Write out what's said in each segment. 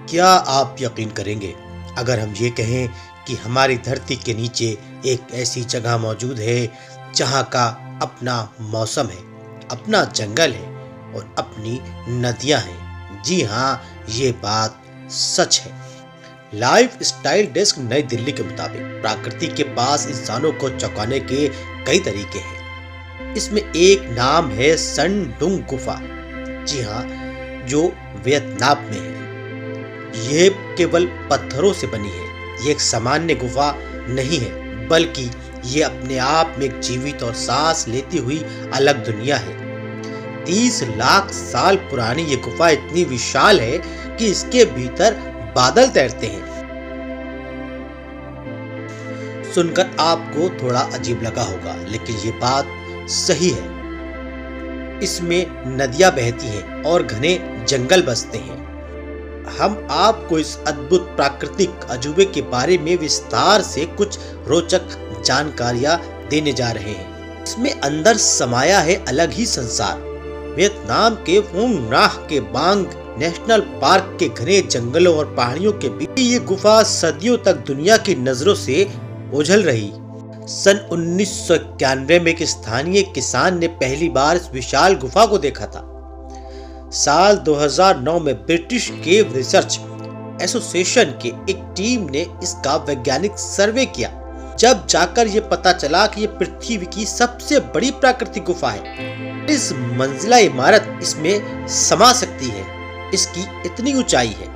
क्या आप यकीन करेंगे अगर हम ये कहें कि हमारी धरती के नीचे एक ऐसी जगह मौजूद है जहाँ का अपना मौसम है, अपना जंगल है और अपनी नदियाँ हैं। जी हाँ, ये बात सच है। लाइफ स्टाइल डेस्क नई दिल्ली के मुताबिक प्रकृति के पास इंसानों को चौंकाने के कई तरीके हैं। इसमें एक नाम है सन डुंग गुफा। जी हाँ, जो वियतनाम में है। ये केवल पत्थरों से बनी है। ये एक सामान्य गुफा नहीं है, बल्कि ये अपने आप में एक जीवित और सांस लेती हुई अलग दुनिया है। 30 लाख साल पुरानी ये गुफा इतनी विशाल है कि इसके भीतर बादल तैरते हैं। सुनकर आपको थोड़ा अजीब लगा होगा, लेकिन ये बात सही है। इसमें नदियां बहती हैं और घने जंगल बसते हैं। हम आपको इस अद्भुत प्राकृतिक अजूबे के बारे में विस्तार से कुछ रोचक जानकारियां देने जा रहे हैं। इसमें अंदर समाया है अलग ही संसार। वियतनाम के फू नाह के बांग नेशनल पार्क के घने जंगलों और पहाड़ियों के बीच ये गुफा सदियों तक दुनिया की नजरों से ओझल रही। सन 1991 में एक स्थानीय किसान ने पहली बार इस विशाल गुफा को देखा था। साल 2009 में ब्रिटिश केव रिसर्च एसोसिएशन के एक टीम ने इसका वैज्ञानिक सर्वे किया। जब जाकर ये पता चला कि ये पृथ्वी की सबसे बड़ी प्राकृतिक गुफा है। इस मंजिला इमारत इसमें समा सकती है। इसकी इतनी ऊंचाई है।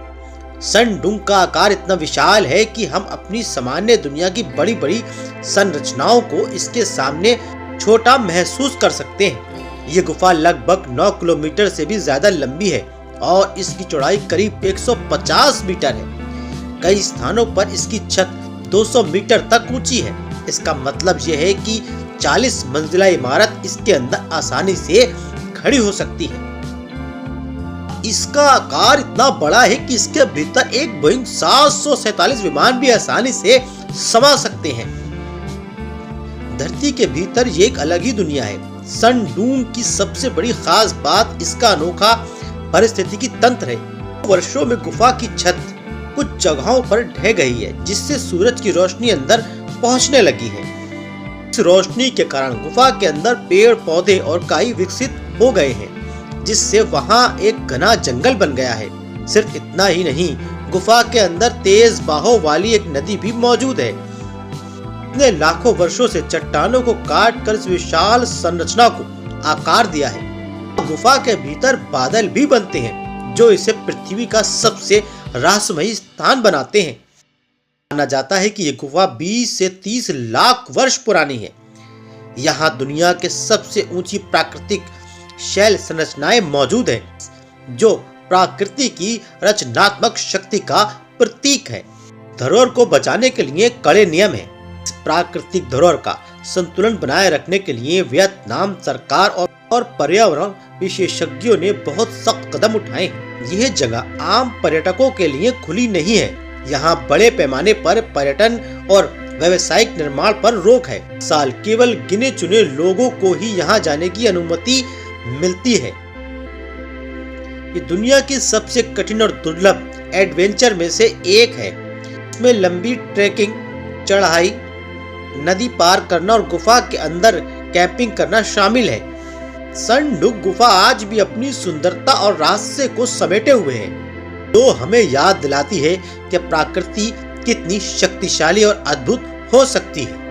सन डुंग का आकार इतना विशाल है कि हम अपनी सामान्य दुनिया की बड़ी बड़ी संरचनाओं को इसके सामने छोटा महसूस कर सकते हैं। ये गुफा लगभग 9 किलोमीटर से भी ज्यादा लंबी है और इसकी चौड़ाई करीब 150 मीटर है। कई स्थानों पर इसकी छत 200 मीटर तक ऊंची है। इसका मतलब यह है कि 40 मंजिला इमारत इसके अंदर आसानी से खड़ी हो सकती है। इसका आकार इतना बड़ा है कि इसके भीतर एक बोइंग 747 विमान भी आसानी से समा सकते हैं। धरती के भीतर ये एक अलग ही दुनिया है। सन डुंग की सबसे बड़ी खास बात इसका अनोखा पारिस्थितिकी तंत्र है। वर्षों में गुफा की छत कुछ जगहों पर ढह गई है, जिससे सूरज की रोशनी अंदर पहुंचने लगी है। इस रोशनी के कारण गुफा के अंदर पेड़ पौधे और काई विकसित हो गए हैं, जिससे वहां एक घना जंगल बन गया है। सिर्फ इतना ही नहीं, गुफा के अंदर तेज बहाव वाली एक नदी भी मौजूद है। ने लाखों वर्षों से चट्टानों को काट कर इस विशाल संरचना को आकार दिया है। गुफा के भीतर बादल भी बनते हैं, जो इसे पृथ्वी का सबसे रहस्यमयी स्थान बनाते हैं। माना जाता है कि यह गुफा 20 से 30 लाख वर्ष पुरानी है। यहाँ दुनिया के सबसे ऊंची प्राकृतिक शैल संरचनाएं मौजूद हैं, जो प्रकृति की रचनात्मक शक्ति का प्रतीक है। धरोहर को बचाने के लिए कड़े नियम हैं। प्राकृतिक धरोहर का संतुलन बनाए रखने के लिए वियतनाम सरकार और पर्यावरण विशेषज्ञों ने बहुत सख्त कदम उठाए हैं। यह जगह आम पर्यटकों के लिए खुली नहीं है। यहाँ बड़े पैमाने पर पर्यटन और व्यावसायिक निर्माण पर रोक है। साल केवल गिने चुने लोगों को ही यहाँ जाने की अनुमति मिलती है। ये दुनिया की सबसे कठिन और दुर्लभ एडवेंचर में से एक है। इसमें लंबी ट्रैकिंग, चढ़ाई, नदी पार करना और गुफा के अंदर कैंपिंग करना शामिल है। सन डुंग गुफा आज भी अपनी सुंदरता और रहस्य को समेटे हुए है, जो हमें याद दिलाती है कि प्रकृति कितनी शक्तिशाली और अद्भुत हो सकती है।